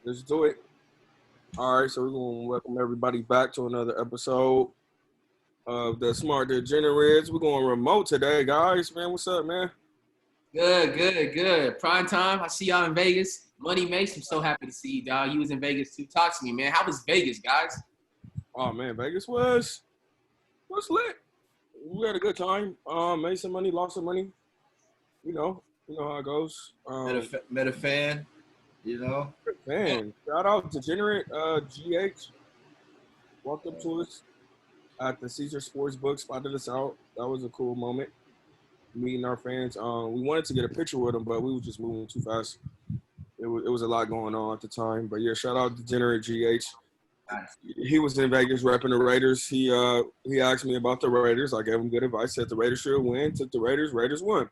Let's do it. All right, so we're going to welcome everybody back to another episode of the Smart Degenerates. We're going remote today, guys. Man, what's up, man? Good. Prime time. I see y'all in Vegas. Money Mace, I'm so happy to see you, dog. You was in Vegas too. Talk to me, man. How was Vegas, guys? Oh, man, Vegas was lit. We had a good time. Made some money, lost some money. You know how it goes. Met a fan, you know. Man, shout out to Degenerate GH. Walked up to us at the Caesar Sportsbook, spotted us out. That was a cool moment. Meeting our fans. We wanted to get a picture with them, but we were just moving too fast. It was a lot going on at the time. But yeah, shout out to Degenerate GH. He was in Vegas repping the Raiders. He asked me about the Raiders. I gave him good advice. Said the Raiders should win. Took the Raiders. Raiders won.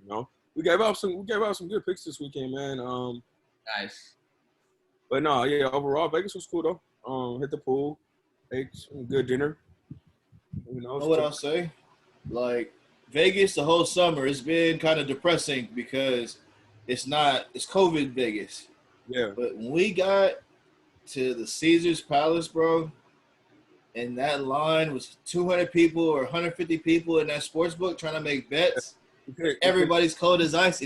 You know, we gave out some good picks this weekend, man. Nice. But no, yeah, overall Vegas was cool though. Hit the pool, ate some good dinner. You know what I'll say? Like Vegas, the whole summer it's been kind of depressing because it's COVID Vegas. Yeah. But when we got to the Caesars Palace, bro, and that line was 200 people or 150 people in that sports book trying to make bets. Everybody's cold as ice.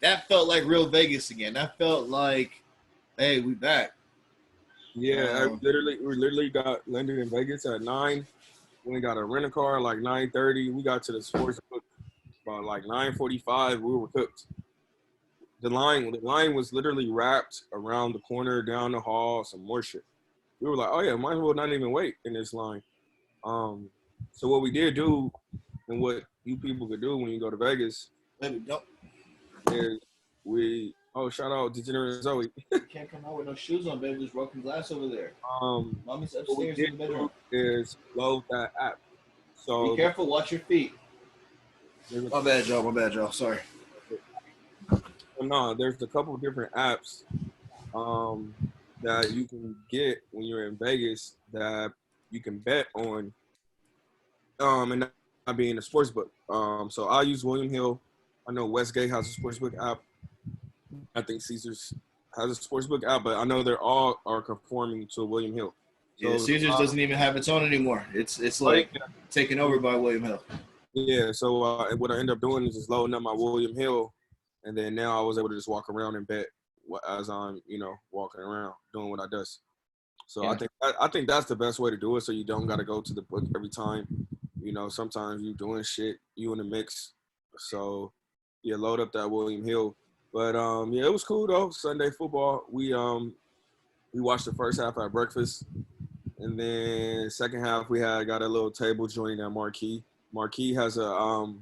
That felt like real Vegas again. That felt like, hey, we back. Yeah, we literally got landed in Vegas at 9. We got a rental car like 9:30. We got to the sports book about like 9:45. We were cooked. The line was literally wrapped around the corner, down the hall, some more shit. We were like, oh yeah, might as well not even wait in this line. So what we did do, and what you people could do when you go to Vegas, is shout out Degenerate Zoe. You can't come out with no shoes on, baby. There's broken glass over there. Mommy's upstairs in the bedroom. Is load that app. So be careful. Watch your feet. My bad, y'all. Sorry. No, there's a couple of different apps that you can get when you're in Vegas that you can bet on and not be in a sports book. So I use William Hill. I know Westgate has a sports book app. I think Caesars has a sports book app, but I know they're all are conforming to William Hill. So, yeah, Caesars doesn't even have its own anymore. It's like taken over by William Hill. Yeah, so what I end up doing is just loading up my William Hill, and then now I was able to just walk around and bet as I'm, walking around doing what I does. So yeah. I think that's the best way to do it. So you don't got to go to the book every time. Sometimes you doing shit, you in the mix. So yeah, load up that William Hill. But yeah, it was cool though. Sunday football. We watched the first half at breakfast, and then second half we got a little table joint at Marquee. Marquee has a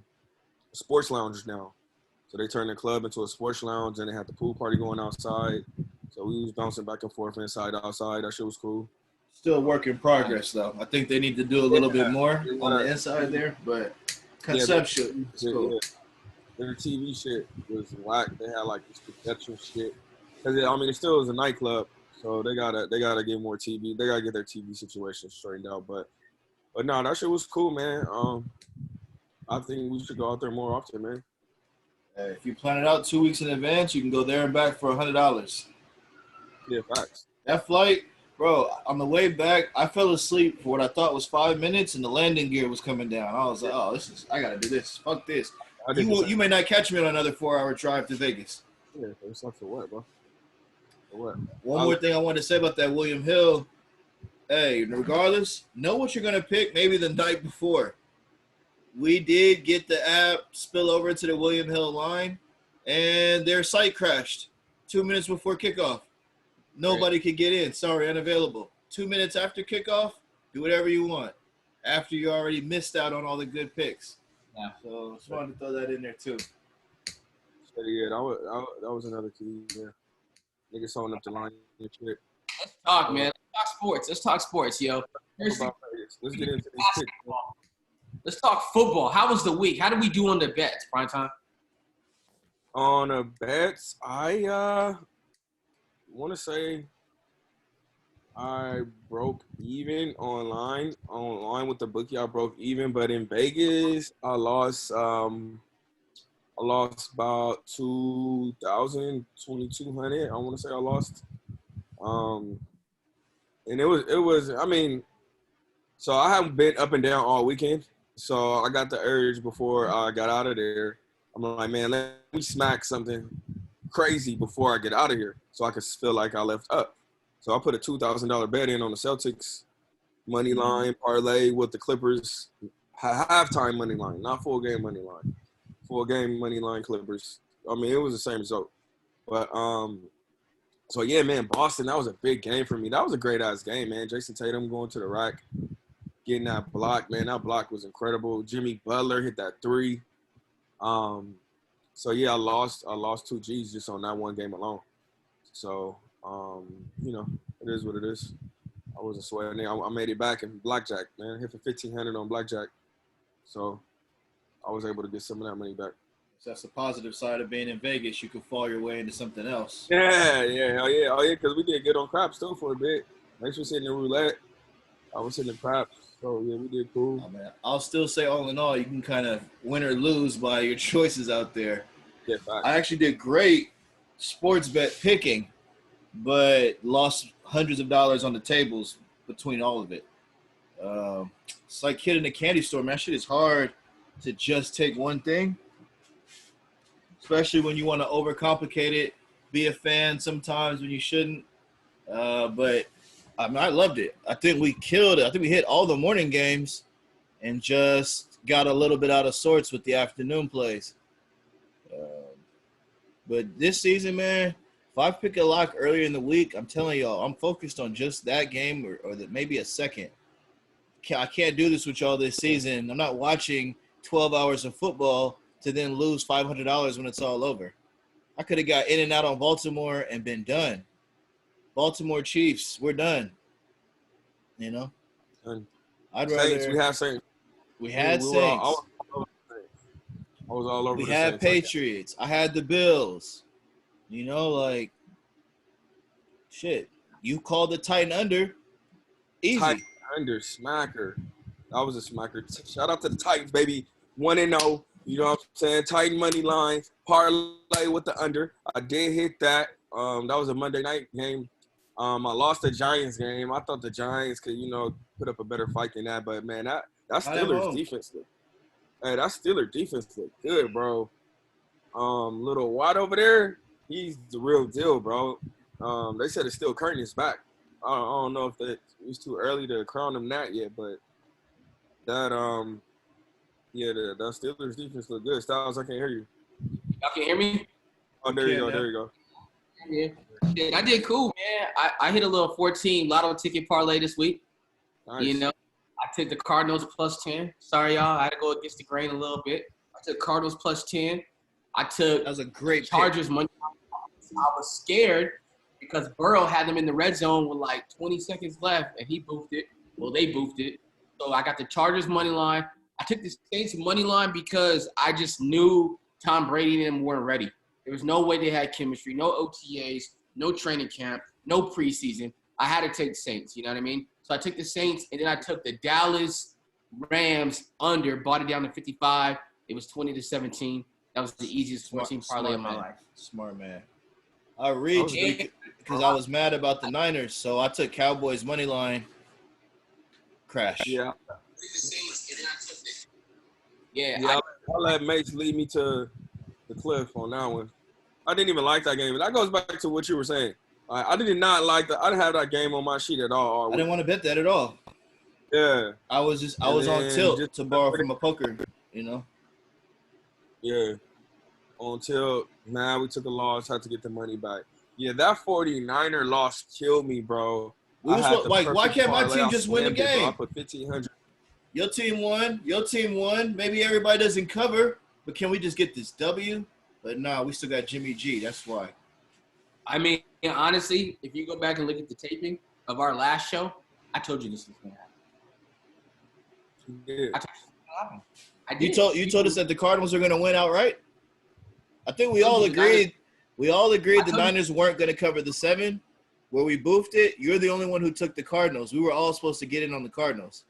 sports lounge now. So they turned the club into a sports lounge, and they had the pool party going outside. So we was bouncing back and forth inside, outside. That shit was cool. Still work in progress, though. I think they need to do a little bit more on the inside there, but conceptual. Yeah, cool. Yeah. Their TV shit was whack. They had like this conceptual shit. Cause it still is a nightclub, so they gotta get more TV. They gotta get their TV situation straightened out. But no, that shit was cool, man. I think we should go out there more often, man. If you plan it out 2 weeks in advance, you can go there and back for $100. Yeah, facts. That flight, bro, on the way back, I fell asleep for what I thought was 5 minutes, and the landing gear was coming down. I was like, I got to do this. Fuck this. You may not catch me on another 4-hour drive to Vegas. Yeah, it's like for what, bro? For what? One more thing I want to say about that William Hill. Hey, regardless, know what you're going to pick maybe the night before. We did get the app spill over to the William Hill line, and their site crashed 2 minutes before kickoff. Nobody could get in. Sorry, unavailable. 2 minutes after kickoff, do whatever you want. After you already missed out on all the good picks. Yeah. So just wanted to throw that in there too. So yeah, that was another key. Yeah, niggas holding up the line and shit. Let's talk, man. Let's talk sports, yo. Let's get into these picks. Let's talk football. How was the week? How did we do on the bets, prime time? On the bets, I want to say I broke even online with the bookie. I broke even, but in Vegas, I lost about 2,000, 2,200. I want to say I lost. And it was. I mean, so I haven't been up and down all weekend. So I got the urge before I got out of there. I'm like, man, let me smack something crazy before I get out of here, so I could feel like I left up. So I put a $2,000 bet in on the Celtics money line parlay with the Clippers halftime money line, not full game money line. Full game money line Clippers. I mean, it was the same result. But so yeah, man, Boston, that was a big game for me. That was a great ass game, man. Jason Tatum going to the rack, getting that block, man. That block was incredible. Jimmy Butler hit that three. So yeah, I lost 2 G's just on that one game alone. So you know, it is what it is. I wasn't sweating. I made it back in blackjack, man. Hit for $1,500 on blackjack. So I was able to get some of that money back. So that's the positive side of being in Vegas. You could fall your way into something else. Yeah, hell yeah. Oh, yeah, because we did good on craps, too, for a bit. Thanks for sitting in roulette. I was sitting in craps. So, yeah, we did cool. Oh, man. I'll still say, all in all, you can kind of win or lose by your choices out there. Yeah, facts. I actually did great sports bet picking, but lost hundreds of dollars on the tables between all of it. It's like hitting a candy store, man. That shit is hard to just take one thing, especially when you want to overcomplicate it, be a fan sometimes when you shouldn't. But I mean, I loved it. I think we killed it. I think we hit all the morning games and just got a little bit out of sorts with the afternoon plays. But this season, man, if I pick a lock earlier in the week, I'm telling y'all, I'm focused on just that game or maybe a second. I can't do this with y'all this season. I'm not watching 12 hours of football to then lose $500 when it's all over. I could have got in and out on Baltimore and been done. Baltimore Chiefs, we're done. You know? I'd rather. Saints, we have Saints. We had Saints. I was all over we the had Saints. Patriots. I had the Bills. You know, like, shit. You called the Titan under. Easy. Titan under, smacker. That was a smacker. Shout out to the Titans, baby. 1-0. You know what I'm saying? Titan money line. Parlay with the under. I did hit that. That was a Monday night game. I lost the Giants game. I thought the Giants could, you know, put up a better fight than that. But, man, that Steelers defense looked. Hey, that Steelers defense looked good, bro. Little Watt over there, he's the real deal, bro. They said it's still Curtin is back. I don't know if it was too early to crown him that yet, but that the Steelers defense looked good. Styles, I can't hear you. Y'all can hear me? Oh, there you go. There you go. Yeah, I did cool, man. I hit a little 14 lotto ticket parlay this week. Nice. You know, I took the Cardinals plus 10. Sorry, y'all. I had to go against the grain a little bit. I took Cardinals plus 10. I took that was a great Chargers money. I was scared because Burrow had them in the red zone with like 20 seconds left, and he boofed it. Well, they boofed it. So I got the Chargers money line. I took the Saints money line because I just knew Tom Brady and them weren't ready. There was no way they had chemistry, no OTAs, no training camp, no preseason. I had to take the Saints, you know what I mean? So I took the Saints, and then I took the Dallas Rams under, bought it down to 55. It was 20-17. That was the easiest 14 parlay of my life. Smart man. I read you because I was mad about the Niners, so I took Cowboys money line. Crash. Yeah. Yeah. I'll let Mace lead me to the cliff on that one. I didn't even like that game. And that goes back to what you were saying. I did not like that. I didn't have that game on my sheet at all. I didn't want to bet that at all. Yeah. I was on tilt to borrow from a poker, you know? Yeah. On tilt. Now we took a loss, had to get the money back. Yeah, that 49er loss killed me, bro. Why can't my team just win the game? I put 1,500. Your team won. Maybe everybody doesn't cover, but can we just get this W? But no, we still got Jimmy G. That's why. I mean, honestly, if you go back and look at the taping of our last show, I told you this was going to happen. Yeah. I told you this was going to happen. You told us that the Cardinals are going to win outright? I think we all agreed. We all agreed the Niners weren't going to cover the 7. Where we boofed it, you're the only one who took the Cardinals. We were all supposed to get in on the Cardinals.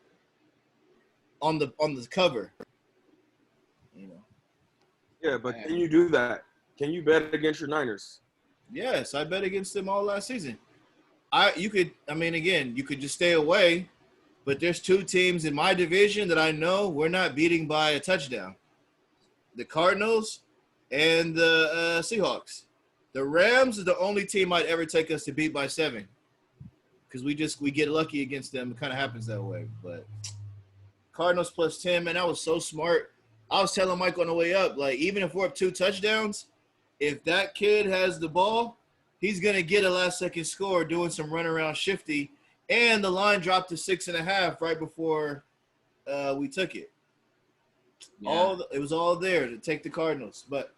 On the cover. You know. Yeah, but can you do that? Can you bet against your Niners? Yes, I bet against them all last season. you could just stay away, but there's two teams in my division that I know we're not beating by a touchdown. The Cardinals and the Seahawks. The Rams is the only team I'd ever take us to beat by 7. Because we get lucky against them. It kind of happens that way. But Cardinals plus 10, man, that was so smart. I was telling Mike on the way up, like, even if we're up 2 touchdowns, if that kid has the ball, he's going to get a last-second score doing some runaround shifty. And the line dropped to 6.5 right before we took it. Yeah. It was all there to take the Cardinals. But,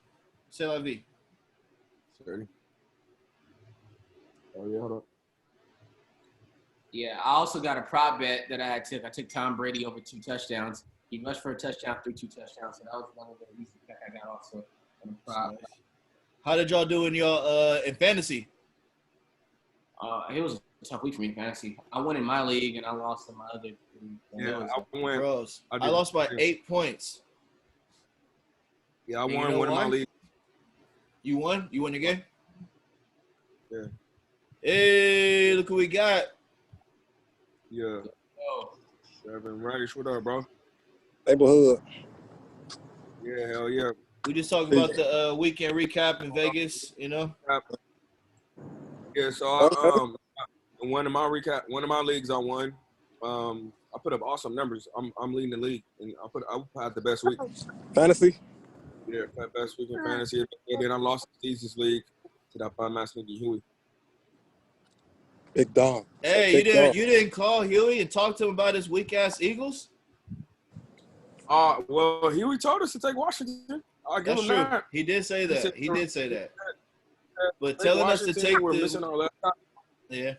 c'est la vie. Oh, yeah, hold up. Yeah, I also got a prop bet that I took. I took Tom Brady over 2 touchdowns. He rushed for a touchdown, threw 2 touchdowns. So that was one of the reasons that I got also on the prop. How did y'all do in fantasy? It was a tough week for me in fantasy. I won in my league and I lost in my other league. Yeah, I lost by 8 points. Yeah, I won one in my league. You won? You won the game? Yeah. Hey, look who we got. Yeah. Seven Radish, what up, bro? Neighborhood. Yeah, hell yeah. We just talking about the weekend recap in Vegas, you know? Yeah, so one of my leagues I won. I put up awesome numbers. I'm leading the league, and I had the best week. Fantasy? Yeah, best week in fantasy. And then I lost the Jesus league to that by Mass Nigga Huey. Big dog. Hey, you didn't call Huey and talk to him about his weak ass Eagles? Well, Huey told us to take Washington. That's true. That. He did say that. He did say that. But telling us to take missing all that. Yeah.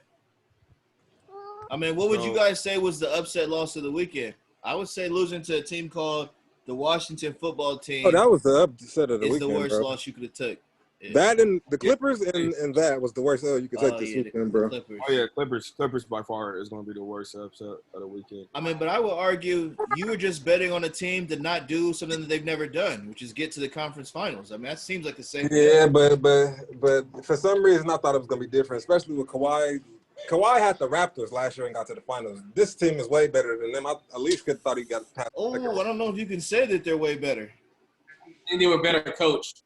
I mean, what would you guys say was the upset loss of the weekend? I would say losing to a team called the Washington Football Team. Oh, that was the upset of the weekend, the worst bro. loss you could have took. Yeah. That and the Clippers and that was the worst L you could take this weekend, bro. Clippers. Oh, yeah, Clippers by far is going to be the worst upset of the weekend. I mean, but I would argue you were just betting on a team to not do something that they've never done, which is get to the conference finals. I mean, that seems like the same thing. Yeah, but for some reason I thought it was going to be different, especially with Kawhi. Kawhi had the Raptors last year and got to the finals. This team is way better than them. I at least could thought he got past. Oh, I don't know if you can say that they're way better. And they were better coached.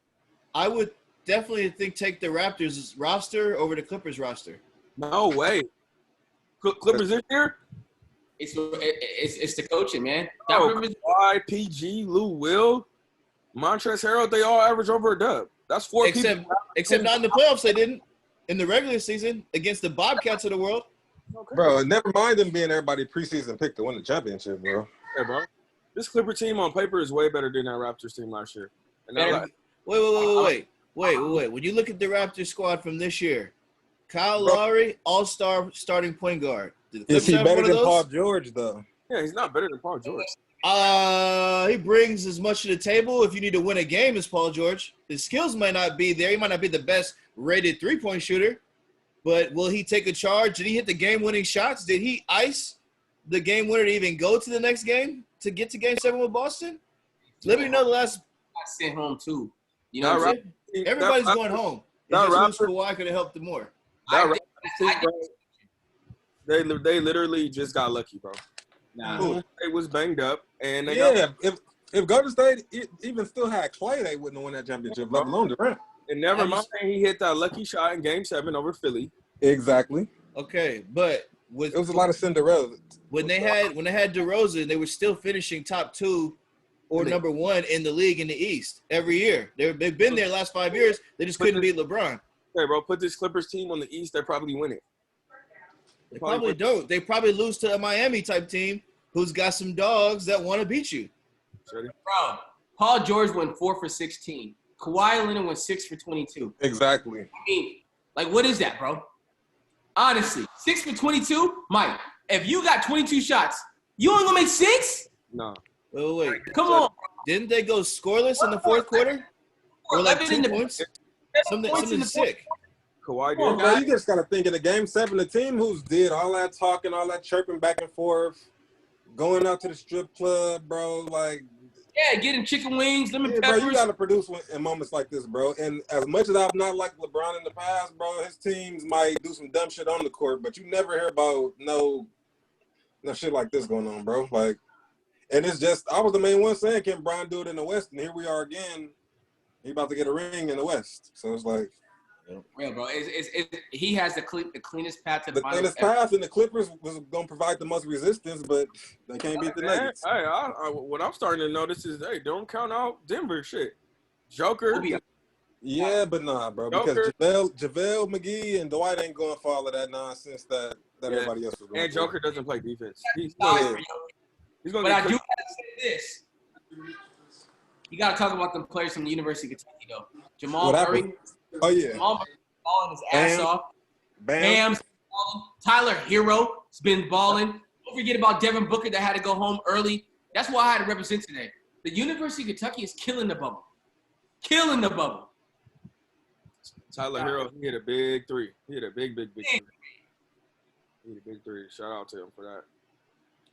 I would definitely take the Raptors roster over the Clippers roster. No way. Clippers this year? It's the coaching, man. Kawhi, PG, Lou Will, Montrezl Harrell, they all average over a dub. That's 4 people. Except not in the playoffs, they didn't. In the regular season against the Bobcats of the world. Okay. Bro, never mind them being everybody preseason pick to win the championship, bro. Yeah, bro. This Clipper team on paper is way better than that Raptors team last year. And wait. When you look at the Raptors squad from this year, Kyle Lowry, all-star starting point guard. Is he better than Paul George, though? Yeah, he's not better than Paul George. He brings as much to the table if you need to win a game as Paul George. His skills might not be there. He might not be the best rated three-point shooter, but will he take a charge? Did he hit the game-winning shots? Did he ice the game winner to even go to the next game to get to Game 7 with Boston? Let me know the last. I sent home too. You know what I'm saying? Everybody's going home. Kawhi could have helped them more. They literally just got lucky, bro. Nah. They was banged up, and they if Golden State even still had Clay, they wouldn't have won that championship, let alone Durant. And never mind, he hit that lucky shot in Game 7 over Philly. Exactly. Okay, but it was a lot of Cinderella. When they had DeRozan, they were still finishing top 2 or number 1 in the league in the East every year. They've been there the last 5 years. They just couldn't beat LeBron. Okay, bro, put this Clippers team on the East, they probably win it. They probably don't. They probably lose to a Miami type team who's got some dogs that want to beat you. Bro, Paul George went 4 for 16. Kawhi Leonard went 6 for 22. Exactly. I mean, like, what is that, bro? Honestly, 6 for 22? Mike, if you got 22 shots, you only gonna make 6? No. Wait. Come on. Didn't they go scoreless in the fourth quarter? Or like 2 points? Something sick. Kawhi did. Bro, you just got to think in the Game 7, the team who's did all that talking, all that chirping back and forth, going out to the strip club, bro, like, Yeah, getting chicken wings, lemon Yeah, bro, peppers. you got to produce in moments like this, bro. And as much as I've not liked LeBron in the past, bro, his teams might do some dumb shit on the court, but you never hear about no shit like this going on, bro. Like, and it's just, I was the main one saying, can Bron do it in the West? And here we are again. He about to get a ring in the West. So it's like. Real, bro. He has the cleanest path to the finals. The cleanest path, and the Clippers was going to provide the most resistance, but they can't beat the Nuggets. Hey, what I'm starting to notice is, hey, don't count out Denver shit. Joker. Yeah, but nah, bro. Joker. Because JaVale McGee and Dwight ain't going for all of that nonsense that everybody else was going And Joker doesn't play defense. He's going but I do have to say this. You got to talk about the players from the University of Kentucky, though. Jamal Murray. Oh, yeah. Jamal Murray balling his ass off. Bam's balling. Tyler Hero's been balling. Don't forget about Devin Booker that had to go home early. That's why I had to represent today. The University of Kentucky is killing the bubble. Killing the bubble. Tyler Hero, he hit a big three. He hit a big three. He hit a big three. Shout out to him for that.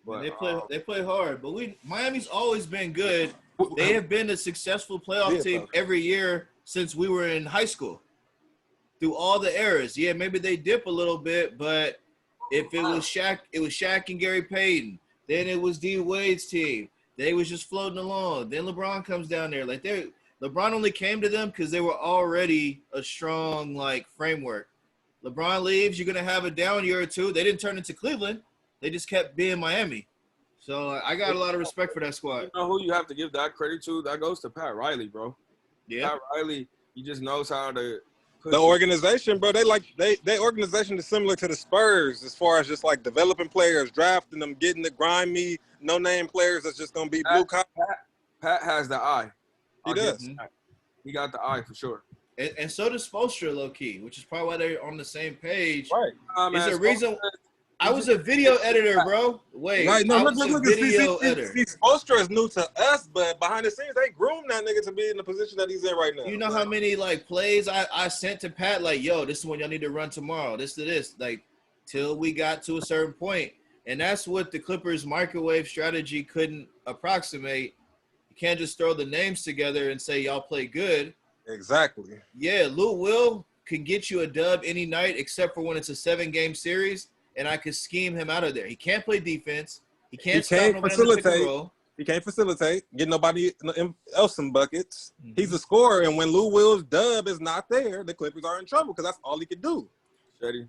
But they play hard. But Miami's always been good. They have been a successful playoff team every year since we were in high school. Through all the eras. Yeah, maybe they dip a little bit, but if it was Shaq and Gary Payton. Then it was D Wade's team. They was just floating along. Then LeBron comes down there. Like LeBron only came to them because they were already a strong framework. LeBron leaves, you're gonna have a down year or two. They didn't turn into Cleveland. They just kept being Miami. So I got a lot of respect for that squad. You know who you have to give that credit to? That goes to Pat Riley, bro. Yeah. Pat Riley, he just knows how to the organization, bro. They organization is similar to the Spurs as far as just developing players, drafting them, getting the grimy, no-name players that's just gonna be blue collar. Pat has the eye. He does. He got the eye for sure. And so does Spoelstra, low-key, which is probably why they're on the same page. Right. It's a reason – I was a video editor, bro. Wait. Right. No, look. Video editor. Spoelstra is new to us, but behind the scenes, they groomed that nigga to be in the position that he's in right now. You know how many, plays I sent to Pat? Yo, this is when y'all need to run tomorrow. This to this. Till we got to a certain point. And that's what the Clippers' microwave strategy couldn't approximate. You can't just throw the names together and say y'all play good. Exactly. Yeah, Lou Will can get you a dub any night except for when it's a 7-game series, and I could scheme him out of there. He can't play defense. He can't facilitate. He can't facilitate. Get nobody else some buckets. Mm-hmm. He's a scorer, and when Lou Will's dub is not there, the Clippers are in trouble because that's all he could do. Steady.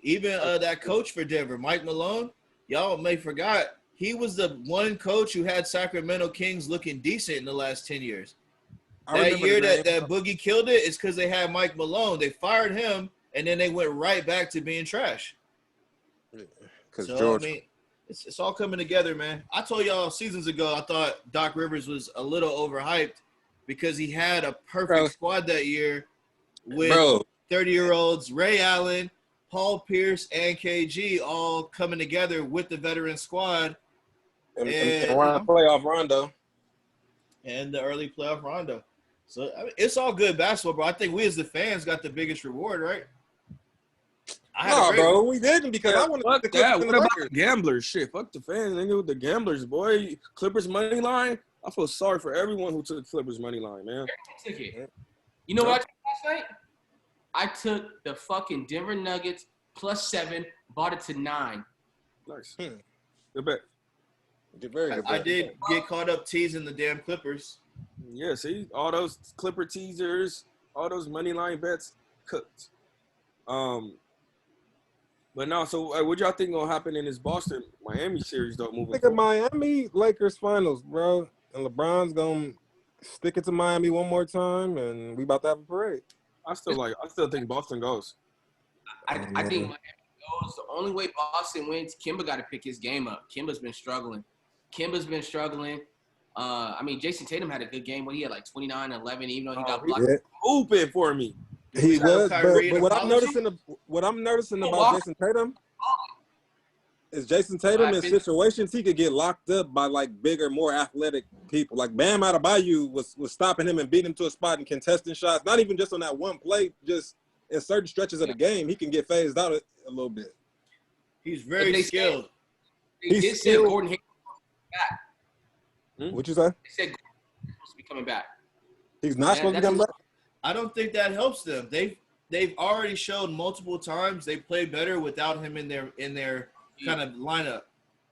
Even that coach for Denver, Mike Malone, y'all may forgot, he was the one coach who had Sacramento Kings looking decent in the last 10 years. That year that Boogie killed it is because they had Mike Malone. They fired him, and then they went right back to being trash. It's all coming together, man. I told y'all seasons ago I thought Doc Rivers was a little overhyped because he had a perfect squad that year with 30-year-olds, Ray Allen, Paul Pierce, and KG all coming together with the veteran squad. And playoff Rondo. And the early playoff Rondo. So, it's all good basketball, bro. I think we as the fans got the biggest reward, right? Bro, we didn't because I want to fuck that. What about the gamblers? Shit, fuck the fans. Nigga, with the gamblers, boy. Clippers money line. I feel sorry for everyone who took Clippers money line, man. You know what I took last night? I took the fucking Denver Nuggets +7, bought it to 9. Nice. Good bet. I did get caught up teasing the damn Clippers. Yeah, see, all those Clipper teasers, all those money line bets cooked. But no, so what y'all think gonna happen in this Boston-Miami series though? Moving forward? Miami Lakers finals, bro, and LeBron's gonna stick it to Miami one more time, and we about to have a parade. I still think Boston goes. I think Miami goes. The only way Boston wins, Kemba got to pick his game up. Kemba's been struggling. Jason Tatum had a good game. He had 29 and 11, even though he got blocked. Open for me. He was, but what I'm noticing about Jason Tatum is Jason Tatum in situations he could get locked up by bigger, more athletic people. Bam Adebayo was stopping him and beating him to a spot and contesting shots. Not even just on that one play, just in certain stretches of the game, he can get phased out a little bit. He's very skilled. They did say Gordon Hayward back. What you say? They said Gordon's supposed to be coming back. He's not supposed to come back? I don't think that helps them. They've already shown multiple times they play better without him in their kind of lineup.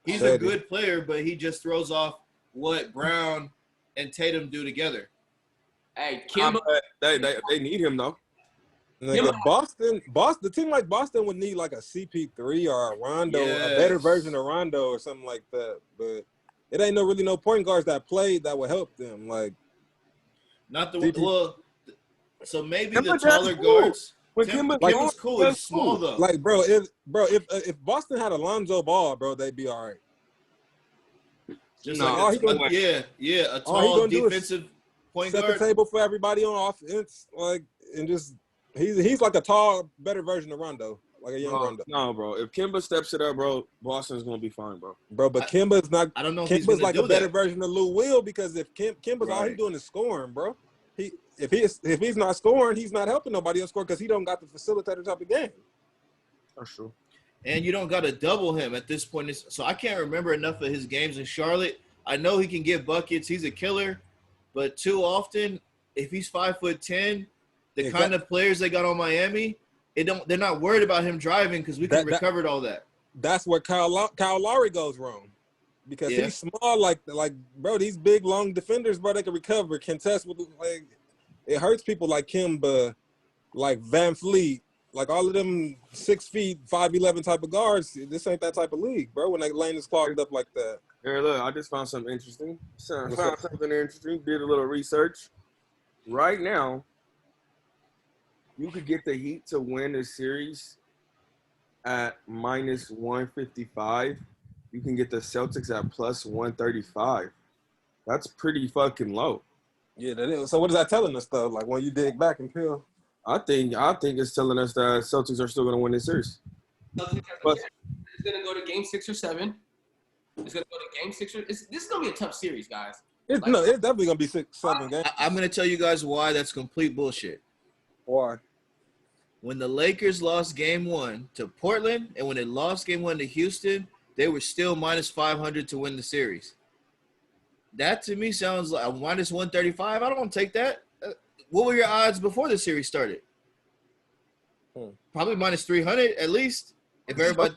He's a good player, but he just throws off what Brown and Tatum do together. Hey, Kimba. They need him though. Like Boston, the team like Boston would need like a CP3 or a Rondo, a better version of Rondo or something like that. But it ain't really no point guards that played that would help them. Like not the so maybe the taller guards. Kimba's cool. He's small though. Like if Boston had Alonzo Ball, bro, they'd be all right. Just a tall defensive point guard. Set the table for everybody on offense, like, and just he's like a tall, better version of Rondo, like a young Rondo. No, bro. If Kimba steps it up, bro, Boston's gonna be fine, bro. Bro, but Kimba's not. I don't know. Kimba's like a better version of Lou Will because if Kimba's all he's doing is scoring, bro. If he's not scoring, he's not helping nobody else score because he don't got the facilitator type of game. That's true. And you don't got to double him at this point. So I can't remember enough of his games in Charlotte. I know he can get buckets. He's a killer. But too often, if he's 5'10", the kind of players they got on Miami, they're not worried about him driving because we can recover all that. That's where Kyle Lowry goes wrong. Because he's small, like bro, these big long defenders, bro, they can recover, contest with like it hurts people like Kimba, like Van Fleet, like all of them 6 feet, 5'11" type of guards. This ain't that type of league, bro. When that lane is clogged up like that. Here, look, I just found something interesting. Did a little research. Right now, you could get the Heat to win the series at minus 155. You can get the Celtics at plus 135. That's pretty fucking low. Yeah, that is. So what is that telling us, though? Like, when you dig back and peel? I think it's telling us that Celtics are still going to win this series. It's going to go to game 6 or 7. It's going to go to game 6 or – this is going to be a tough series, guys. It's definitely going to be 6-7 games. I'm going to tell you guys why that's complete bullshit. Why? When the Lakers lost game 1 to Portland and when they lost game 1 to Houston – they were still minus 500 to win the series. That to me sounds like a minus 135. I don't want to take that. What were your odds before the series started? Probably minus 300 at least. If everybody,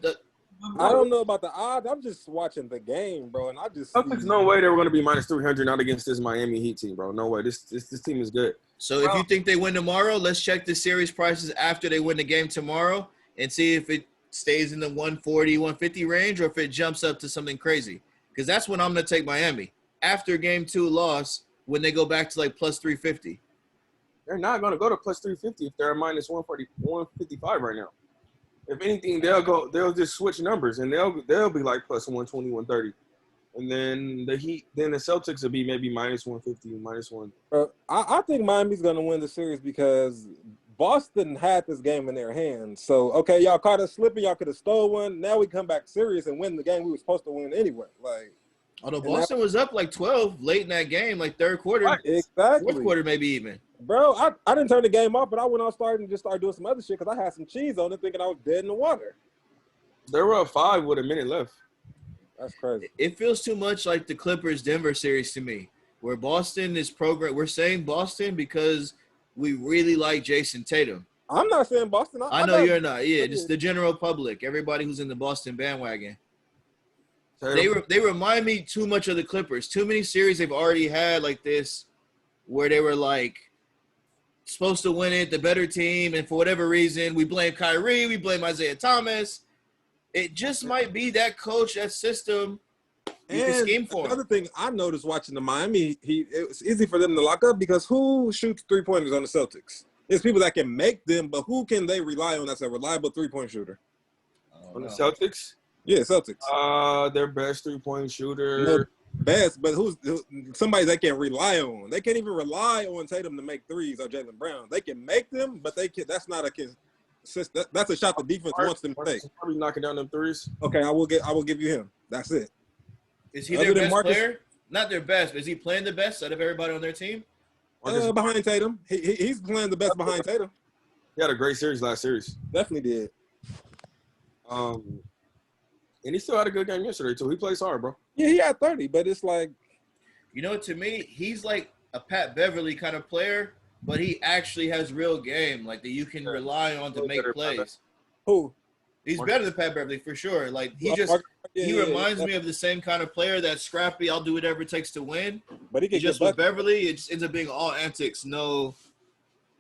I don't know about the odds. I'm just watching the game, bro, and there's no way they were going to be minus 300 not against this Miami Heat team, bro. No way. This team is good. So if you think they win tomorrow, let's check the series prices after they win the game tomorrow and see if it stays in the 140, 150 range, or if it jumps up to something crazy. Because that's when I'm going to take Miami. After game 2 loss, when they go back to like plus 350. They're not going to go to plus 350 if they're at minus 140, 155 right now. If anything, they'll just switch numbers, and they'll be like plus 120, 130. And then the Celtics will be maybe minus 150, minus 1. I think Miami's going to win the series because – Boston had this game in their hands. So, okay, y'all caught us slipping. Y'all could have stole one. Now we come back serious and win the game we were supposed to win anyway. Like, although Boston was up like 12 late in that game, like third quarter. Right, exactly. Fourth quarter maybe even. Bro, I didn't turn the game off, but I went on starting and just started doing some other shit because I had some cheese on it thinking I was dead in the water. They were up 5 with a minute left. That's crazy. It feels too much like the Clippers-Denver series to me, where Boston is programmed. We're saying Boston because – we really like Jason Tatum. I'm not saying Boston. I know you're not. Yeah, just the general public, everybody who's in the Boston bandwagon. They remind me too much of the Clippers. Too many series they've already had like this where they were like supposed to win it, the better team, and for whatever reason, we blame Kyrie, we blame Isaiah Thomas. It just might be that coach, that system. You can scheme for another thing I noticed watching the Miami Heat, it was easy for them to lock up because who shoots 3-pointers on the Celtics? It's people that can make them, but who can they rely on that's a reliable 3-point shooter? On the Celtics? Yeah, Celtics. Their best 3-point shooter. No, best, but who's somebody they can rely on? They can't even rely on Tatum to make threes or Jaylen Brown. They can make them, but they can. That's not that's a shot the defense wants them to take. Probably knocking down them threes. Okay, I will give you him. That's it. Is he their best player? Not their best, but is he playing the best out of everybody on their team? Behind Tatum. He's playing the best behind Tatum. He had a great series last series. Definitely did. And he still had a good game yesterday, too. He plays hard, bro. Yeah, he had 30, but it's like You know, to me, he's like a Pat Beverly kind of player, but he actually has real game, like that you can rely on to make plays. Who? He's better than Pat Beverly for sure. Like he reminds me of the same kind of player that's scrappy. I'll do whatever it takes to win. But he can just with Beverly, it just ends up being all antics, no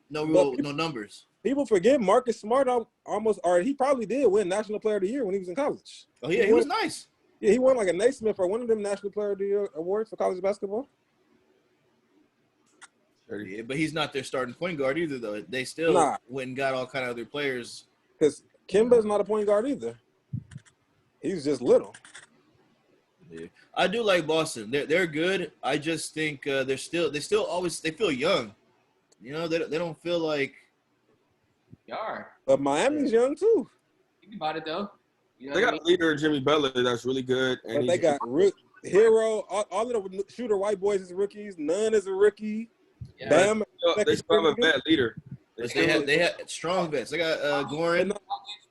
numbers. People forget Marcus Smart he probably did win National Player of the Year when he was in college. Oh yeah, he was nice. Yeah, he won like a Naismith or one of them National Player of the Year awards for college basketball. Yeah, but he's not their starting point guard either, though. They still went and got all kind of other players. Because Kemba's not a point guard either. He's just little. Yeah. I do like Boston. They're good. I just think they feel young. You know, they don't feel like they are. But Miami's young too. Think about it though. You know they got a leader, Jimmy Butler, that's really good. And but they got Hero. All of the shooter white boys is rookies. None is a rookie. Yeah. Bam. They still have a bad leader. They had strong vets. They got Goran.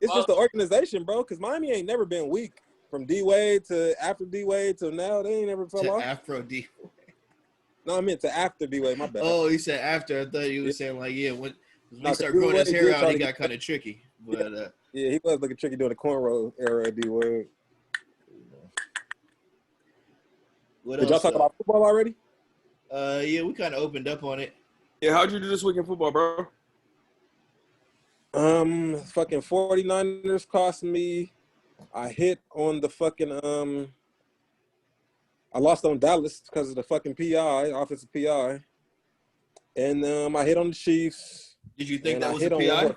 It's just the organization, bro. Because Miami ain't never been weak from D Wade to after D Wade to now. They ain't never fell off. Afro D. No, I meant to after D Wade. My bad. Oh, you said after. I thought you were saying like when he started growing his hair out, he got kind of tricky. But yeah, he was looking tricky during the cornrow era of D Wade. Did y'all talk about football already? Yeah, we kind of opened up on it. Yeah, how'd you do this week in football, bro? Fucking 49ers cost me. I hit on the fucking I lost on Dallas because of the fucking PI, offensive PI. And I hit on the Chiefs. Did you think that was a PI?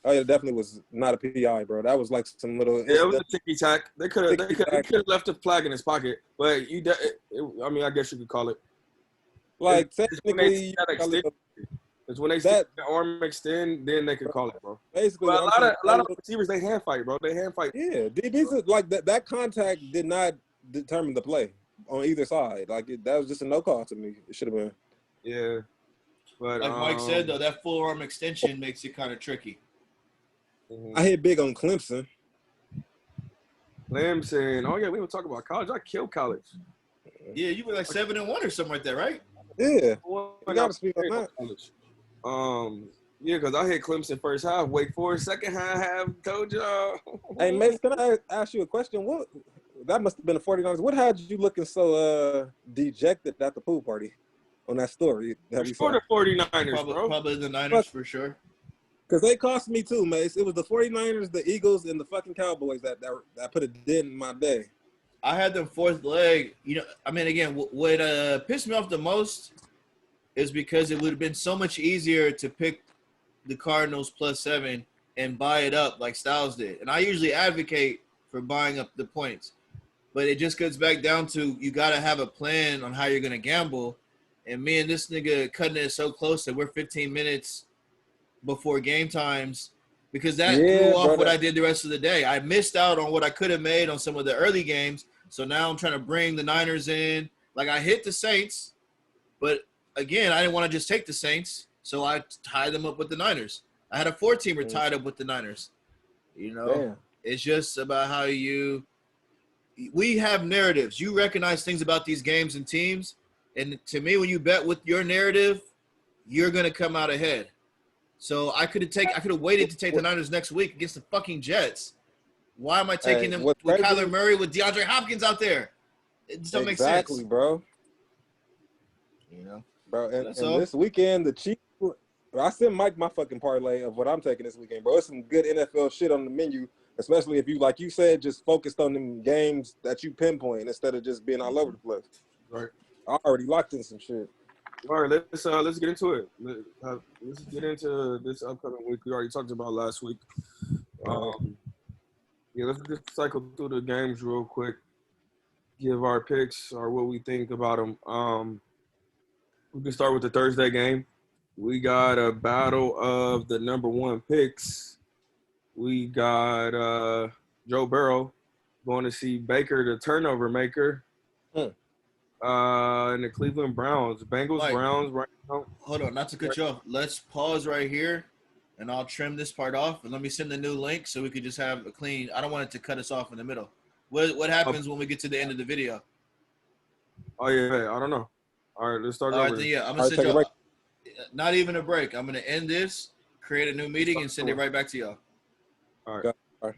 Oh yeah, it definitely was not a PI, bro. That was like some little. Yeah, it was a ticky tack. They could have left a flag in his pocket, but I mean, I guess you could call it. Like technically, it's when they see the arm extend, then they can call it, bro. Basically, but a lot of receivers they hand fight, bro. They hand fight. Yeah, DBs like that contact did not determine the play on either side. Like that was just a no call to me. It should have been. Yeah, but like Mike said though, that full arm extension makes it kind of tricky. I hit big on Clemson. Clemson. Oh yeah, we were talking about college. I killed college. Yeah, you were like 7-1 or something like that, right? Yeah. I gotta speak on that. Yeah, because I hit Clemson first half, Wake Forest second half. Told y'all. Hey, Mace, can I ask you a question? What that must have been the 49ers. What had you looking so dejected at the pool party on that story? For the 49ers, bro. Probably the Niners for sure. Because they cost me too, Mace. It was the 49ers, the Eagles, and the fucking Cowboys that put a dent in my day. I had them fourth leg. You know, I mean, again, what pissed me off the most is because it would have been so much easier to pick the Cardinals +7 and buy it up like Styles did. And I usually advocate for buying up the points. But it just goes back down to you got to have a plan on how you're going to gamble. And me and this nigga cutting it so close that we're 15 minutes before game times because that threw off what I did the rest of the day. I missed out on what I could have made on some of the early games. So now I'm trying to bring the Niners in. Like I hit the Saints, but again, I didn't want to just take the Saints. So I tied them up with the Niners. I had a 4-teamer tied up with the Niners. You know, It's just about how we have narratives. You recognize things about these games and teams. And to me, when you bet with your narrative, you're going to come out ahead. So I could have waited to take the Niners next week against the fucking Jets. Why am I taking them with Kyler Murray with DeAndre Hopkins out there? It just don't make sense. Exactly, bro. You know, bro. And this weekend, the Chiefs. I sent Mike my fucking parlay of what I'm taking this weekend, bro. It's some good NFL shit on the menu, especially if you, like you said, just focused on them games that you pinpoint instead of just being all over the place. Right. I already locked in some shit. All right, let's get into it. Let's get into this upcoming week. We already talked about last week. Let's just cycle through the games real quick. Give our picks or what we think about them. We can start with the Thursday game. We got a battle of the number 1 picks. We got Joe Burrow going to see Baker, the turnover maker. And the Cleveland Browns. Browns right now. Hold on, not to cut you off. Let's pause right here, and I'll trim this part off. And let me send the new link so we could just have a clean – I don't want it to cut us off in the middle. What happens when we get to the end of the video? Oh yeah, I don't know. All right, let's start All over. right, then, yeah, I'm All gonna right, send take a y'all. break. Not even a break. I'm gonna end this, create a new meeting, and send it right back to y'all. All right. All right.